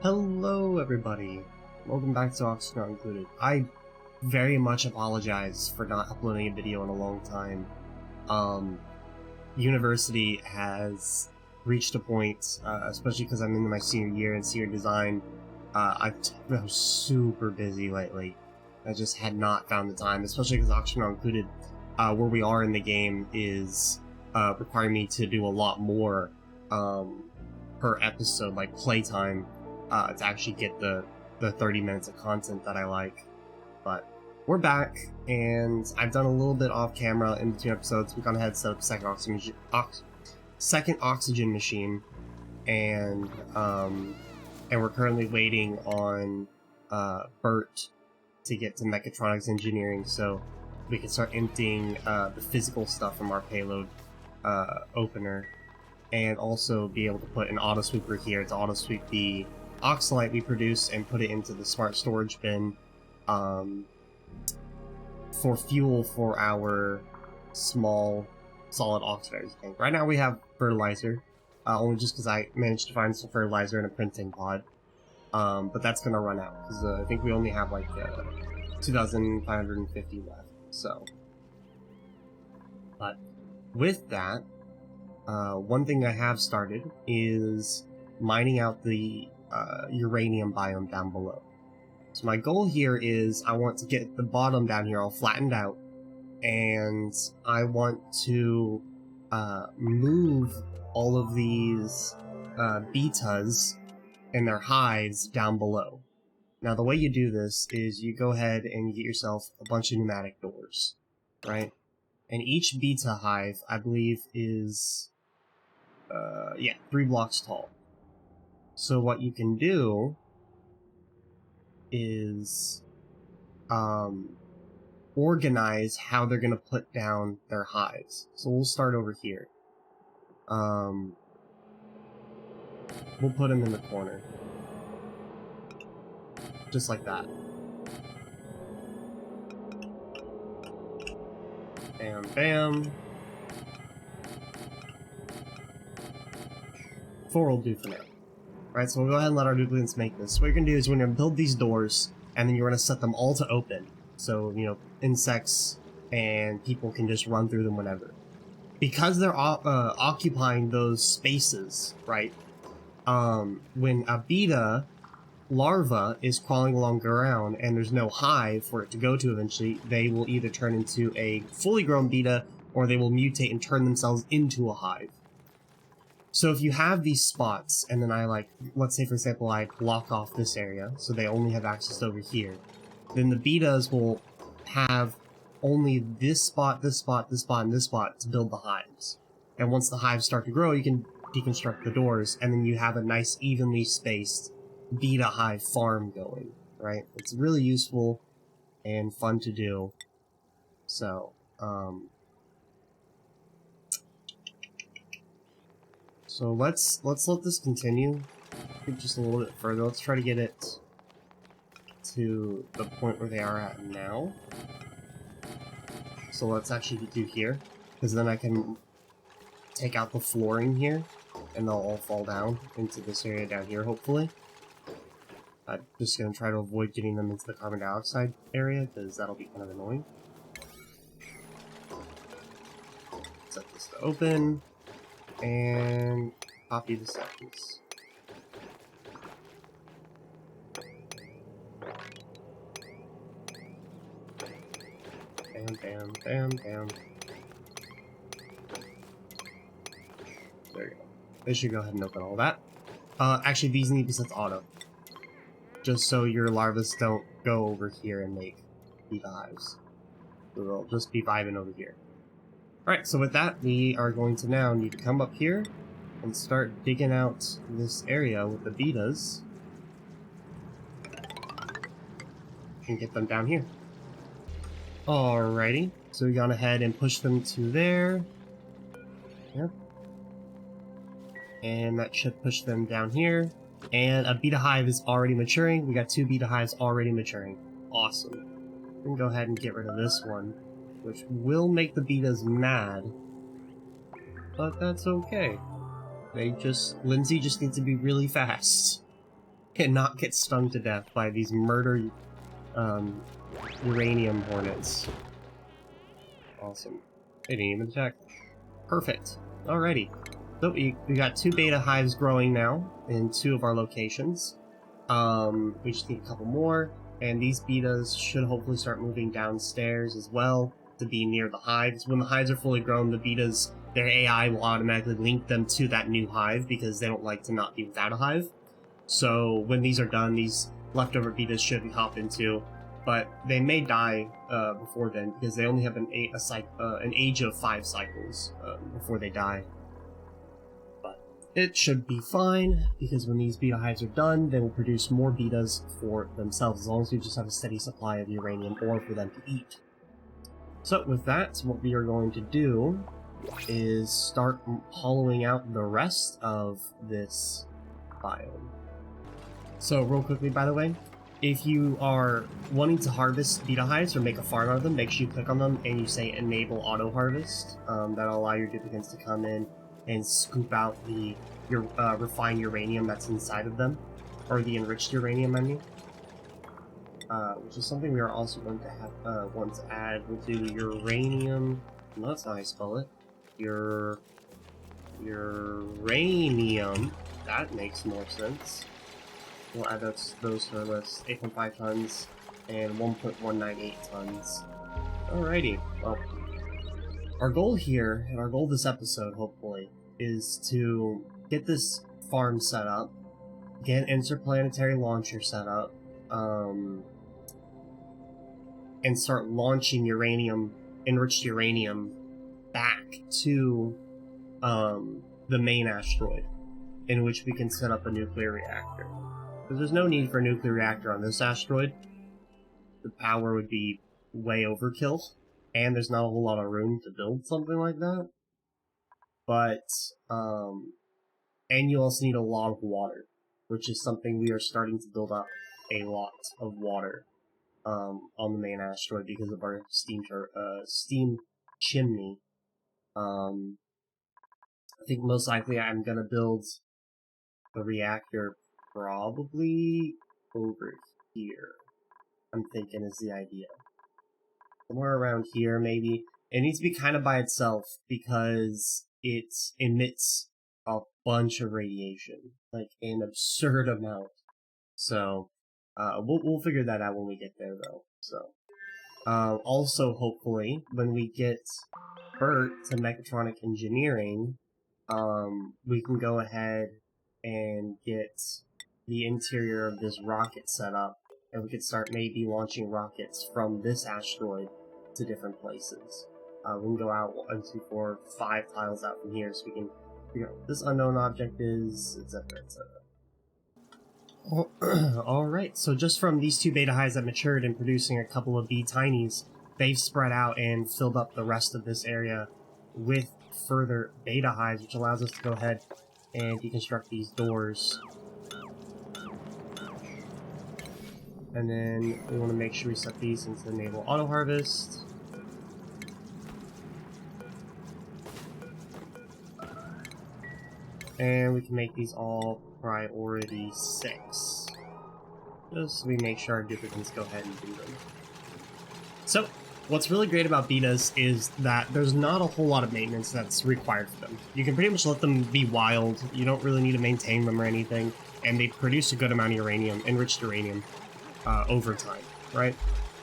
Hello everybody, welcome back to Oxygen Not Included. I very much apologize for not uploading a video in a long time. University has reached a point, especially because I'm in my senior year in senior design, I've been super busy lately. I just had not found the time, especially because Oxygen Not Included, where we are in the game, is requiring me to do a lot more per episode, like playtime, to actually get the 30 minutes of content that I like. But we're back, and I've done a little bit off camera in between episodes. We've gone ahead and set up a second oxygen machine, and we're currently waiting on Bert to get to mechatronics engineering so we can start emptying the physical stuff from our payload opener, and also be able to put an auto sweeper here to auto sweep the oxalite we produce and put it into the smart storage bin for fuel for our small solid oxidizer tank. Right now we have fertilizer, only just because I managed to find some fertilizer in a printing pod, but that's gonna run out because I think we only have like 2,550 left. So, but with that, one thing I have started is mining out the uranium biome down below. So my goal here is I want to get the bottom down here all flattened out, and I want to move all of these Beetas and their hives down below. Now the way you do this is you go ahead and you get yourself a bunch of pneumatic doors, right? And each Beta hive, I believe, is 3 blocks tall. So what you can do is organize how they're going to put down their hives. So we'll start over here. We'll put them in the corner. Just like that. Bam, bam. 4 will do for now. Right, so we'll go ahead and let our duplicates make this. What you're going to do is we're going to build these doors, and then you're going to set them all to open. So, you know, insects and people can just run through them whenever. Because they're occupying those spaces, right, when a beta larva is crawling along the ground and there's no hive for it to go to eventually, they will either turn into a fully grown beta, or they will mutate and turn themselves into a hive. So if you have these spots, and then let's say for example I block off this area, so they only have access over here, then the betas will have only this spot, this spot, this spot, and this spot to build the hives. And once the hives start to grow, you can deconstruct the doors, and then you have a nice evenly spaced beta hive farm going, right? It's really useful and fun to do. So, So let's let this continue just a little bit further. Let's try to get it to the point where they are at now. So let's actually do here, because then I can take out the flooring here, and they'll all fall down into this area down here, hopefully. I'm just going to try to avoid getting them into the carbon dioxide area, because that'll be kind of annoying. Set this to open. And copy the settings. Bam, bam, bam, bam. There you go. They should go ahead and open all that. Actually, these need to be set to auto, just so your larvae don't go over here and make beta hives. They'll just be vibing over here. Alright, so with that, we are going to now need to come up here and start digging out this area with the betas and get them down here. Alrighty, so we've gone ahead and pushed them to there. Yep. And that should push them down here. And a beta hive is already maturing. We got 2 beta hives already maturing. Awesome. We can go ahead and get rid of this one, which will make the betas mad, but that's okay. Lindsay just needs to be really fast. cannot get stung to death by these murder uranium hornets. Awesome. They didn't even attack. Perfect. Alrighty. So we got 2 beta hives growing now in 2 of our locations. We just need a couple more, and these betas should hopefully start moving downstairs as well to be near the hives. When the hives are fully grown, the betas, their AI will automatically link them to that new hive because they don't like to not be without a hive. So when these are done, these leftover betas should hop into, but they may die before then because they only have an age of 5 cycles before they die. But it should be fine because when these beta hives are done, they will produce more betas for themselves as long as we just have a steady supply of uranium ore for them to eat. So with that, what we are going to do is start hollowing out the rest of this biome. So real quickly, by the way, if you are wanting to harvest beta hives or make a farm out of them, make sure you click on them and you say enable auto harvest. That'll allow your duplicates to come in and scoop out your refined uranium that's inside of them, or the enriched uranium, I mean. Which is something we are also going to have want to add. We'll do uranium. No, that's not how I spell it. Uranium. That makes more sense. We'll add those to our list. 8.5 tons and 1.198 tons. Alrighty. Well, our goal here, and our goal this episode, hopefully, is to get this farm set up, get an interplanetary launcher set up, and start launching enriched uranium back to the main asteroid, in which we can set up a nuclear reactor. Because there's no need for a nuclear reactor on this asteroid. The power would be way overkill, and there's not a whole lot of room to build something like that. But, and you also need a lot of water, which is something we are starting to build up a lot of water on the main asteroid because of our steam chimney. I think most likely I'm gonna build the reactor probably over here. I'm thinking is the idea. Somewhere around here, maybe. It needs to be kind of by itself because it emits a bunch of radiation, like an absurd amount. So, we'll figure that out when we get there, though. So, also, hopefully, when we get Bert to mechatronic engineering, we can go ahead and get the interior of this rocket set up, and we could start maybe launching rockets from this asteroid to different places. We can go out 1, 2, 4, 5 tiles out from here, so we can figure out what this unknown object is, etc., etc. Alright, so just from these 2 beta hives that matured and producing a couple of bee tinies, they've spread out and filled up the rest of this area with further beta hives, which allows us to go ahead and deconstruct these doors. And then we want to make sure we set these into enable auto harvest. And we can make these all priority 6. Just so we make sure our duplicates go ahead and do them. So, what's really great about betas is that there's not a whole lot of maintenance that's required for them. You can pretty much let them be wild, you don't really need to maintain them or anything, and they produce a good amount of uranium, enriched uranium, over time, right?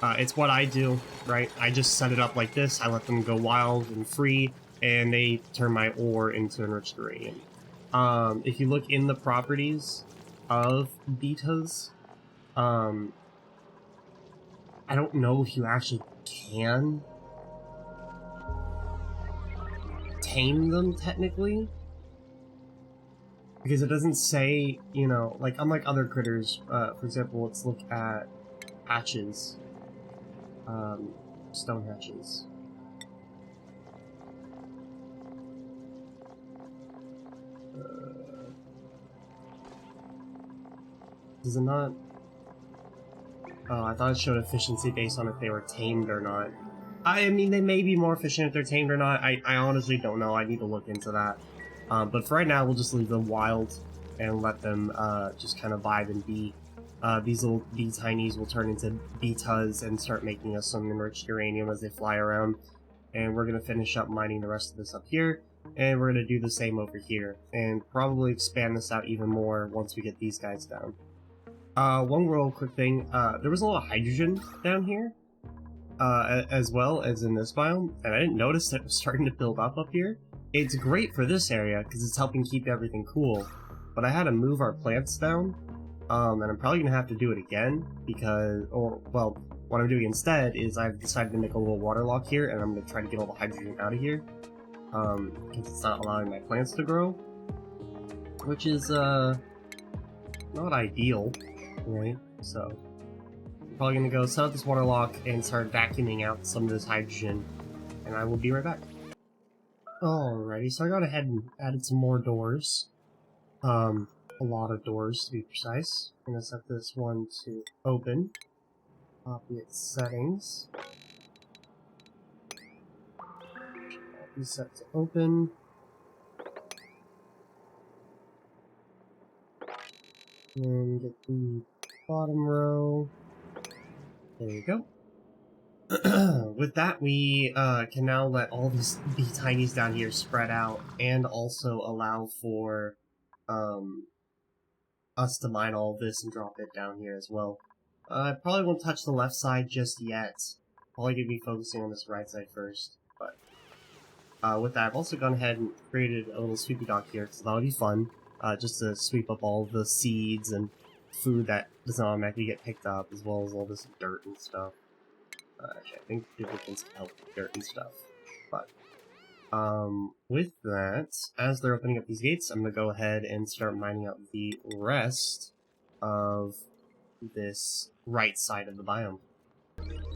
It's what I do, right? I just set it up like this, I let them go wild and free, and they turn my ore into enriched uranium. If you look in the properties of betas, I don't know if you actually can tame them technically, because it doesn't say, you know, like unlike other critters, for example, let's look at hatches, stone hatches. Does it not? Oh, I thought it showed efficiency based on if they were tamed or not. I mean, they may be more efficient if they're tamed or not. I honestly don't know. I need to look into that. But for right now, we'll just leave them wild. and let them just kind of vibe and be. These little bee tinies will turn into Beetas and start making us some enriched uranium as they fly around. And we're going to finish up mining the rest of this up here, and we're going to do the same over here, and probably expand this out even more once we get these guys down. One real quick thing, there was a lot of hydrogen down here, as well as in this biome, and I didn't notice that it was starting to build up here. It's great for this area, because it's helping keep everything cool, but I had to move our plants down, and I'm probably going to have to do it again, because, well, what I'm doing instead is I've decided to make a little water lock here, and I'm going to try to get all the hydrogen out of here, because it's not allowing my plants to grow, which is, not ideal, right? So, I'm probably going to go set up this water lock and start vacuuming out some of this hydrogen, and I will be right back. Alrighty, so I got ahead and added some more doors. A lot of doors to be precise. I'm going to set this one to open. Copy its settings. Copy set to open. And get the bottom row. There you go. With that, we can now let all these bee tinies down here spread out, and also allow for us to mine all this and drop it down here as well. I probably won't touch the left side just yet. Probably gonna be focusing on this right side first. But with that, I've also gone ahead and created a little sweepy dock here, because that'll be fun. Just to sweep up all the seeds and food that doesn't automatically get picked up, as well as all this dirt and stuff. Actually, I think duplicates can help with dirt and stuff. But with that, as they're opening up these gates, I'm gonna go ahead and start mining up the rest of this right side of the biome.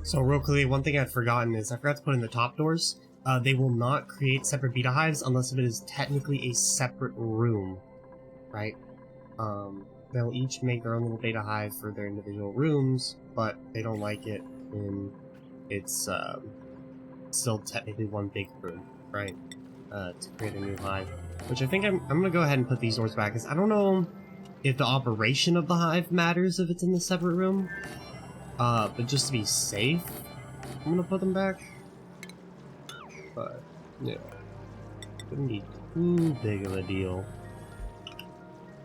So real quickly, one thing I'd forgotten is I forgot to put in the top doors. They will not create separate beta hives unless it is technically a separate room, right? They'll each make their own little beta hive for their individual rooms, but they don't like it when it's still technically one big room, right? To create a new hive. Which I think I'm gonna go ahead and put these doors back, because I don't know if the operation of the hive matters if it's in the separate room. But just to be safe, I'm gonna put them back. But, yeah. Couldn't be too big of a deal.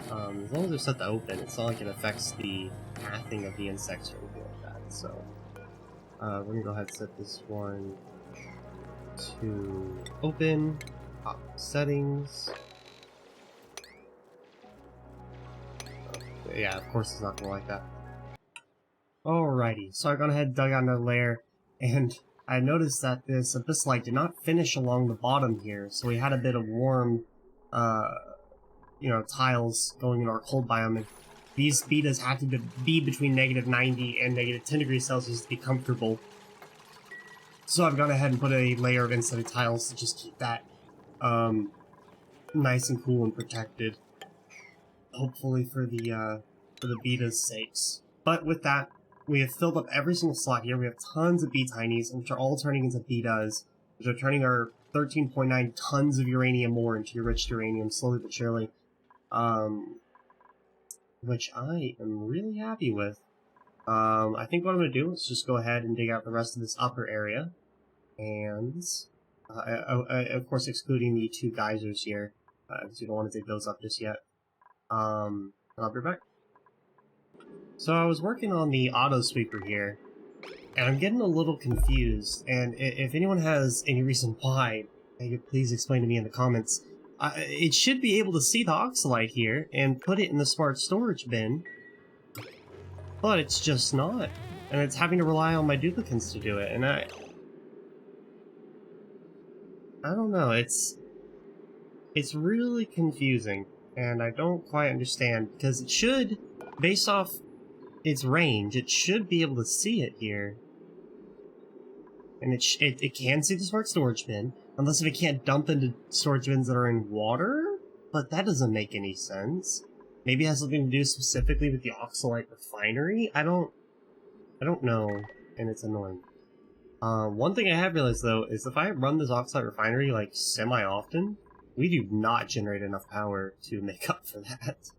As long as they're set to open, it's not like it affects the pathing of the insects or anything like that, so. We're gonna go ahead and set this one to open. Pop settings. Yeah, of course it's not gonna like that. Alrighty, so I've gone ahead and dug out another layer, and I noticed that this abyssite did not finish along the bottom here, so we had a bit of warm, tiles going into our cold biome, and these betas had to be between -90 and -10 degrees Celsius to be comfortable. So I've gone ahead and put a layer of insulated tiles to just keep that, nice and cool and protected. Hopefully for the betas' sakes. But with that, we have filled up every single slot here. We have tons of bee tinies, which are all turning into betas, which are turning our 13.9 tons of uranium ore into enriched uranium, slowly but surely. Which I am really happy with. I think what I'm going to do is just go ahead and dig out the rest of this upper area. And, of course excluding the two geysers here, because we don't want to dig those up just yet. I'll be back. So I was working on the auto sweeper here, and I'm getting a little confused, and if anyone has any reason why, please explain to me in the comments. It should be able to see the oxalite here and put it in the smart storage bin, but it's just not, and it's having to rely on my duplicates to do it, and I don't know, it's really confusing, and I don't quite understand, because it should, based off its range, it should be able to see it here. And it can see the smart storage bin, unless if it can't dump into storage bins that are in water? But that doesn't make any sense. Maybe it has something to do specifically with the oxalite refinery? I don't know, and it's annoying. One thing I have realized, though, is if I run this oxalite refinery, like, semi-often, we do not generate enough power to make up for that.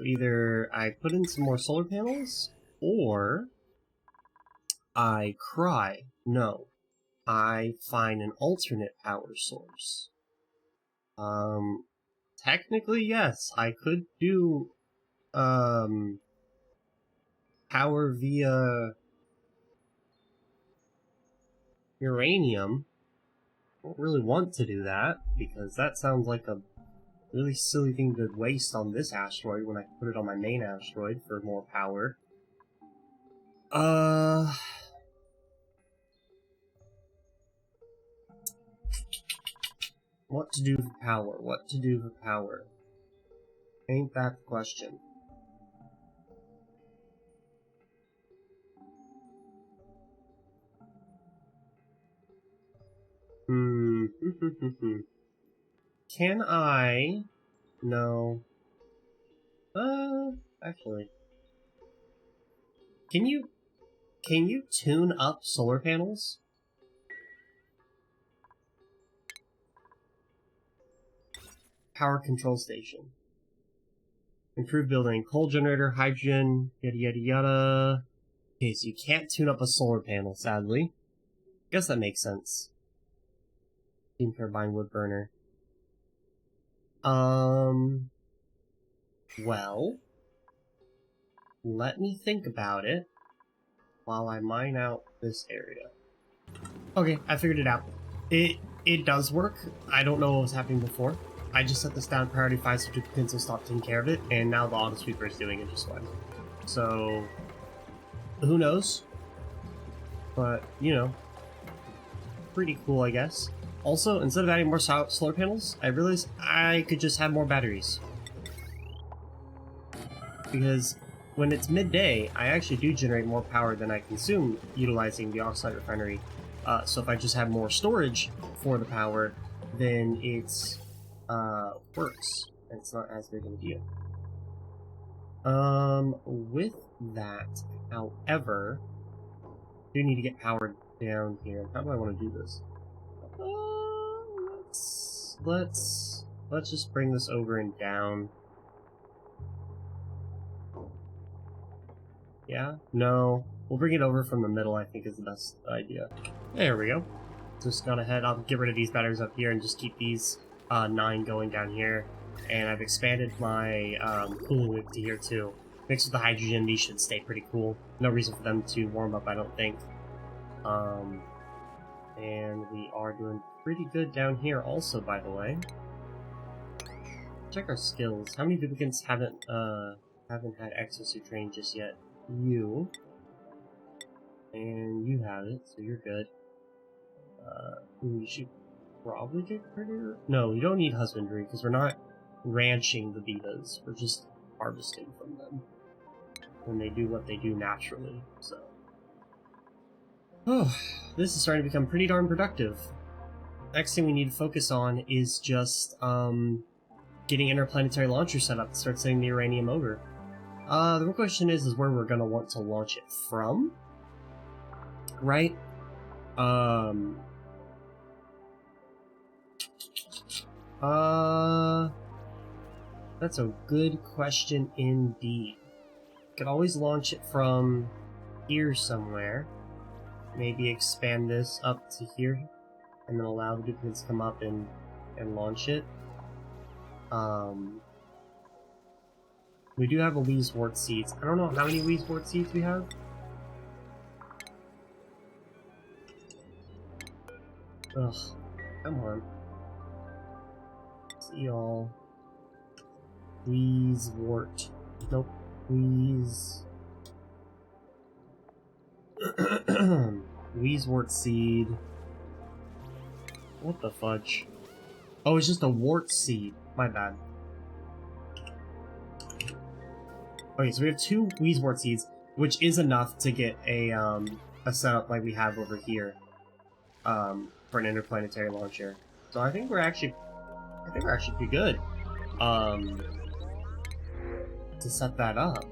So either I put in some more solar panels, or I cry. No. I find an alternate power source. Technically, yes, I could do, power via uranium. I don't really want to do that, because that sounds like a really silly thing to waste on this asteroid when I can put it on my main asteroid for more power. What to do for power? What to do for power? Ain't that the question? Can I? No. Actually. Can you tune up solar panels? Power control station. Improve building. Coal generator, hydrogen, yada yada yada. Okay, so you can't tune up a solar panel, sadly. Guess that makes sense. Steam turbine, wood burner. Well, let me think about it while I mine out this area. Okay, I figured it out. It does work. I don't know what was happening before. I just set this down priority 5 so duplicates will stop taking care of it, and now the auto sweeper is doing it just fine. So, who knows? But, you know, pretty cool, I guess. Also, instead of adding more solar panels, I realized I could just have more batteries. Because when it's midday, I actually do generate more power than I consume utilizing the oxide refinery. So if I just have more storage for the power, then it's works. And it's not as big of a deal. With that, however, I do need to get power down here. How do I want to do this? Let's just bring this over and down. Yeah? No. We'll bring it over from the middle, I think is the best idea. There we go. Just gone ahead, I'll get rid of these batteries up here and just keep these 9 going down here. And I've expanded my cooling loop to here too. Mixed with the hydrogen, these should stay pretty cool. No reason for them to warm up, I don't think. And we are doing pretty good down here also, by the way. Check our skills. How many duplicates haven't had exosuit training just yet? You. And you have it, so you're good. You should probably get critter. No, you don't need husbandry, because we're not ranching the Beetas. We're just harvesting from them. And they do what they do naturally, so. Oh, this is starting to become pretty darn productive. Next thing we need to focus on is just, getting interplanetary launchers set up to start sending the uranium over. The real question is where we're gonna want to launch it from, right? That's a good question indeed. Could always launch it from here somewhere. Maybe expand this up to here, and then allow the duplicates to come up and launch it. We do have a Weeswort seeds. I don't know how many Weeswort seeds we have. Ugh, come on. See y'all. Weeswort. Nope. Weeswort seed. What the fudge? Oh, it's just a wart seed. My bad. Okay, so we have 2 Weeswort seeds, which is enough to get a setup like we have over here, for an interplanetary launcher. So I think we're actually pretty good, to set that up.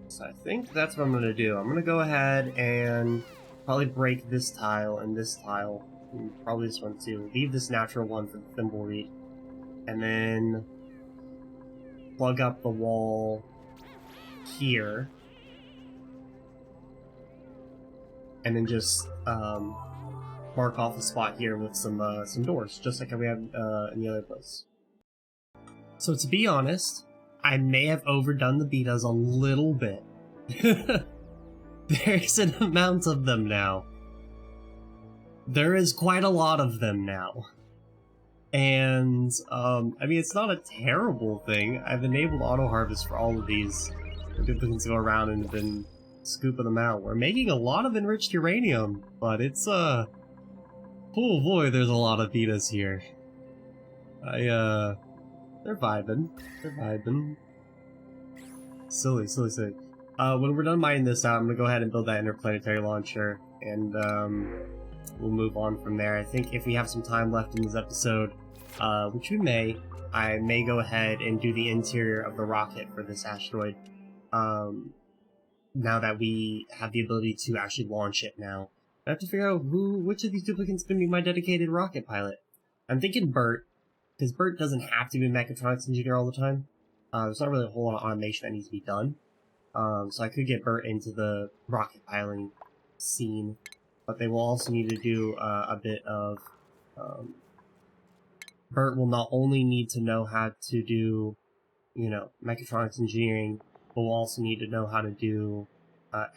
So I think that's what I'm gonna do. I'm gonna go ahead and probably break this tile and this tile, and probably this one too. Leave this natural one for the thimbleweed, and then plug up the wall here, and then just mark off a spot here with some doors, just like we have in the other place. So to be honest, I may have overdone the Beetas a little bit. There's an amount of them now. There is quite a lot of them now. And, I mean, it's not a terrible thing. I've enabled auto-harvest for all of these. People can go around and then scooping them out. We're making a lot of enriched uranium, but it's, oh boy, there's a lot of Beetas here. They're vibing. They're vibing. Silly. When we're done mining this out, I'm gonna go ahead and build that interplanetary launcher, and, we'll move on from there. I think if we have some time left in this episode, which we may, I may go ahead and do the interior of the rocket for this asteroid. Now that we have the ability to actually launch it now. I have to figure out which of these duplicants is going to be my dedicated rocket pilot. I'm thinking Bert, because Bert doesn't have to be a mechatronics engineer all the time. There's not really a whole lot of automation that needs to be done. So I could get Bert into the rocket piloting scene. But they will also need to do a bit of... Bert will not only need to know how to do, you know, mechatronics engineering, but will also need to know how to do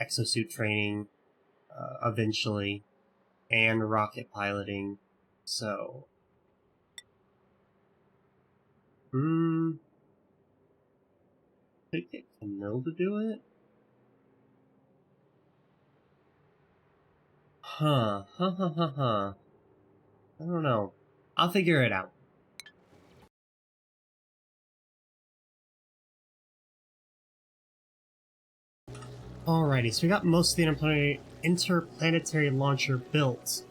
exosuit training eventually, and rocket piloting. So... Could get Camille to do it? I don't know. I'll figure it out. Alrighty, so we got most of the interplanetary launcher built.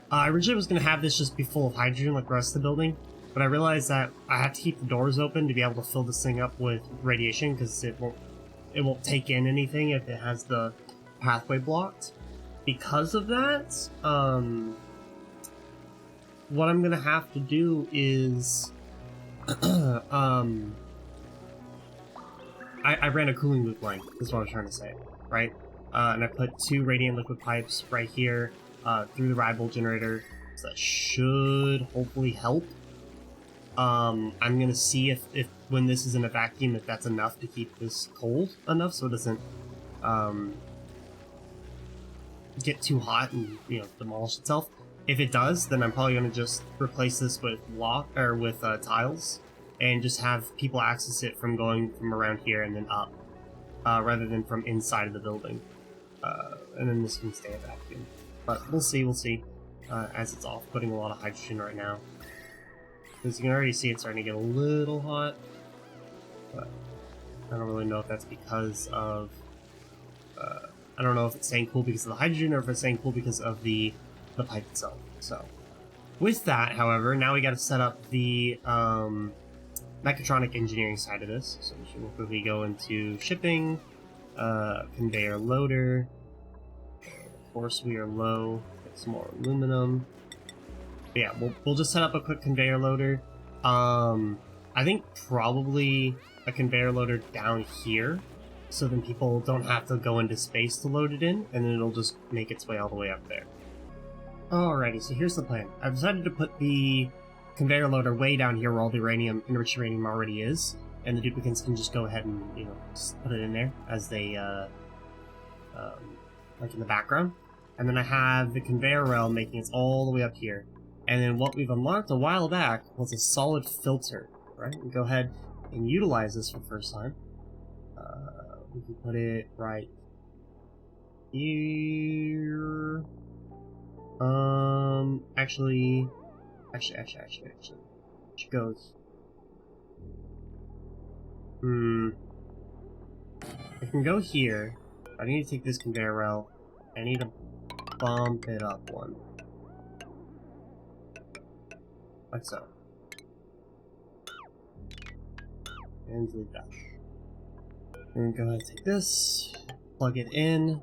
I originally was going to have this just be full of hydrogen like the rest of the building, but I realized that I have to keep the doors open to be able to fill this thing up with radiation, because it won't take in anything if it has the pathway blocked. Because of that, what I'm gonna have to do is, I ran a cooling loop line, is what I was trying to say, right? And I put 2 radiant liquid pipes right here, through the ride bolt generator, so that should hopefully help. I'm gonna see if when this is in a vacuum, if that's enough to keep this cold enough so it doesn't, get too hot and, you know, demolish itself. If it does, then I'm probably going to just replace this with tiles, and just have people access it from going from around here and then up, rather than from inside of the building. And then this can stay a vacuum. But we'll see, as it's off putting a lot of hydrogen right now. Because you can already see it's starting to get a little hot, but I don't really know if that's because of, I don't know if it's staying cool because of the hydrogen or if it's staying cool because of the pipe itself. So, with that, however, now we got to set up the mechatronic engineering side of this. So we should quickly go into shipping, conveyor loader. Of course, we are low. Get some more aluminum. But yeah, we'll just set up a quick conveyor loader. I think probably a conveyor loader down here, so then people don't have to go into space to load it in, and then it'll just make its way all the way up there. Alrighty, so here's the plan. I've decided to put the conveyor loader way down here where all the enriched uranium already is, and the duplicants can just go ahead and, you know, just put it in there as they, like in the background. And then I have the conveyor rail making it all the way up here. And then what we've unlocked a while back was a solid filter, right? We go ahead and utilize this for the first time. We can put it right here. Actually, it goes. I can go here. I need to take this conveyor rail. I need to bump it up one. Like so. And delete that. And go ahead and take this, plug it in.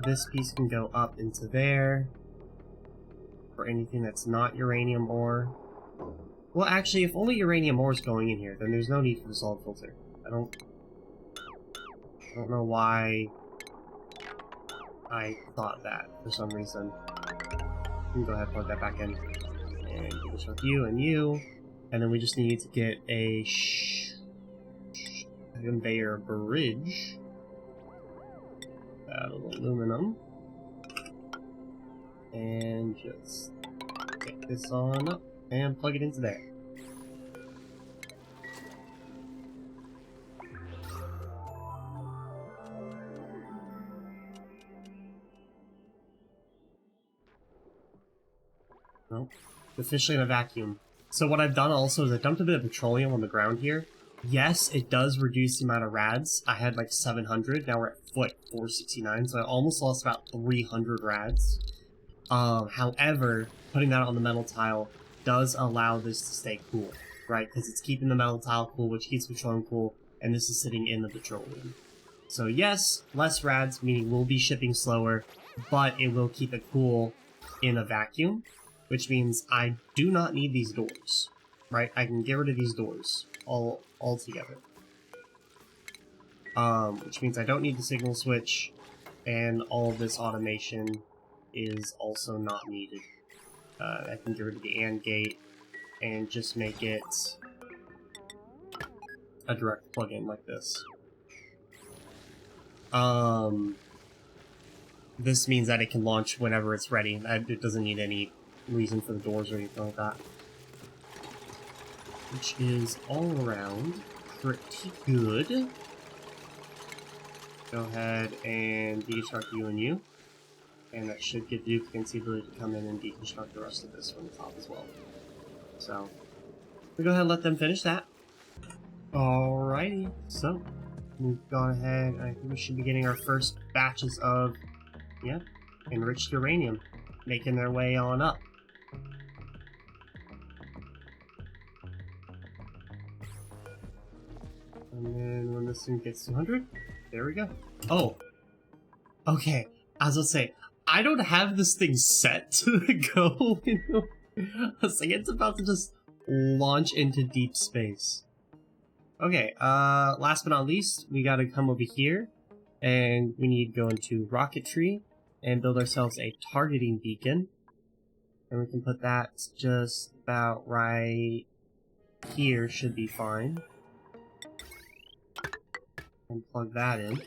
This piece can go up into there for anything that's not uranium ore. Well, actually, if only uranium ore is going in here, then there's no need for the solid filter. I don't know why I thought that for some reason. We can go ahead and plug that back in. And construct you and you. And then we just need to get a conveyor bridge out of aluminum. And just take this on up and plug it into there. Nope. Officially in a vacuum. So what I've done also is I dumped a bit of petroleum on the ground here. Yes, it does reduce the amount of rads. I had like 700, now we're at 469, so I almost lost about 300 rads. However, putting that on the metal tile does allow this to stay cool, right? Because it's keeping the metal tile cool, which keeps petroleum cool, and this is sitting in the petroleum. So yes, less rads, meaning we'll be shipping slower, but it will keep it cool in a vacuum, which means I do not need these doors, right? I can get rid of these doors altogether. Which means I don't need the signal switch, and all of this automation is also not needed. I can get rid of the AND gate and just make it a direct plug-in like this. This means that it can launch whenever it's ready. It doesn't need any reason for the doors or anything like that. Which is all around pretty good. Go ahead and deconstruct you and you. And that should give duplicants the ability to come in and deconstruct the rest of this from the top as well. So, we'll go ahead and let them finish that. Alrighty, so we've gone ahead, I think we should be getting our first batches of, yeah, enriched uranium, making their way on up. And then when this thing gets 200, there we go. Oh, okay, I was gonna say, I don't have this thing set to go, you know? I was like, it's about to just launch into deep space. Okay, last but not least, we gotta come over here, and we need to go into rocketry, and build ourselves a targeting beacon. And we can put that just about right here, should be fine. And plug that in,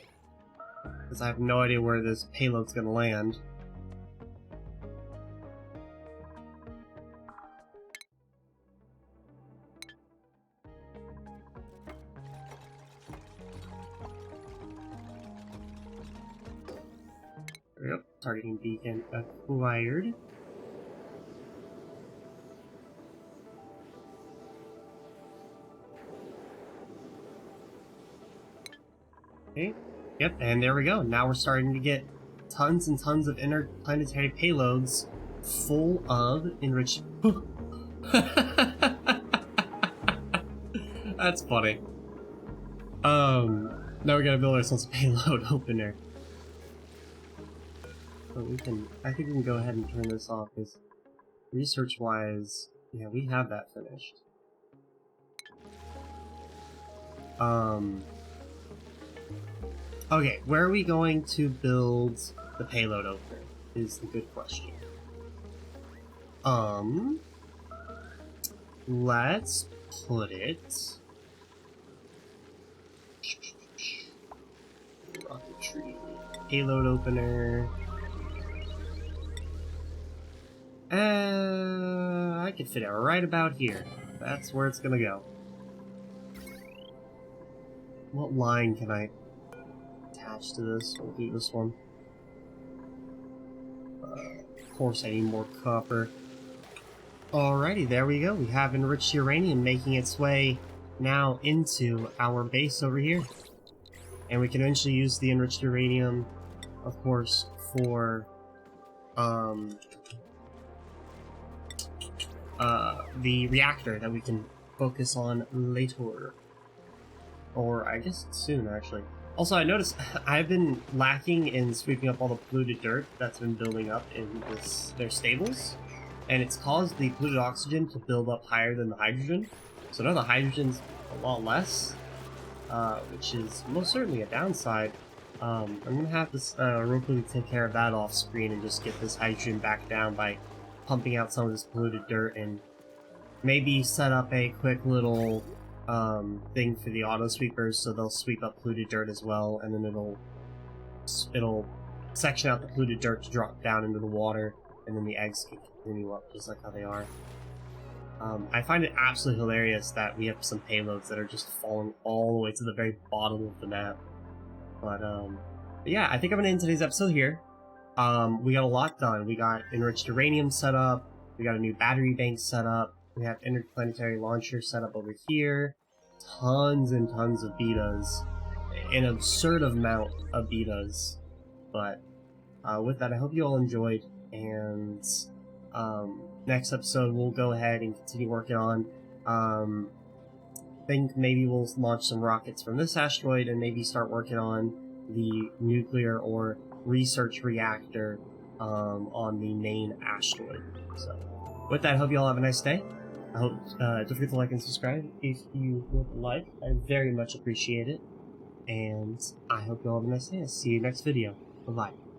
because I have no idea where this payload's gonna land. There we go. Targeting beacon acquired. Okay. Yep, and there we go. Now we're starting to get tons and tons of interplanetary payloads full of enriched... That's funny. Now we gotta build ourselves a payload opener. But we can... I think we can go ahead and turn this off, because research-wise, yeah, we have that finished. Okay, where are we going to build the payload opener is the good question. Let's put it... Rocketry. Payload opener. I could fit it right about here. That's where it's gonna go. What line can I attach to this? We'll do this one. Of course I need more copper. Alrighty, there we go. We have enriched uranium making its way now into our base over here. And we can eventually use the enriched uranium, of course, for the reactor that we can focus on later. Or I guess soon, actually. Also, I noticed I've been lacking in sweeping up all the polluted dirt that's been building up in their stables. and it's caused the polluted oxygen to build up higher than the hydrogen. So now the hydrogen's a lot less, which is most certainly a downside. I'm gonna have this real quickly take care of that off screen and just get this hydrogen back down by pumping out some of this polluted dirt, and maybe set up a quick little thing for the auto sweepers so they'll sweep up polluted dirt as well, and then it'll section out the polluted dirt to drop down into the water, and then the eggs can continue up just like how they are. I find it absolutely hilarious that we have some payloads that are just falling all the way to the very bottom of the map. But yeah, I think I'm going to end today's episode here. We got a lot done. We got Enriched Uranium set up, we got a new battery bank set up, we have interplanetary launcher set up over here, tons and tons of Beetas, an absurd amount of Beetas. But with that, I hope you all enjoyed, and next episode we'll go ahead and continue working on, think maybe we'll launch some rockets from this asteroid and maybe start working on the nuclear or research reactor on the main asteroid. So with that, I hope you all have a nice day. I hope don't forget to like and subscribe if you would like. I very much appreciate it. And I hope you all have a nice day. I'll see you next video. Bye-bye.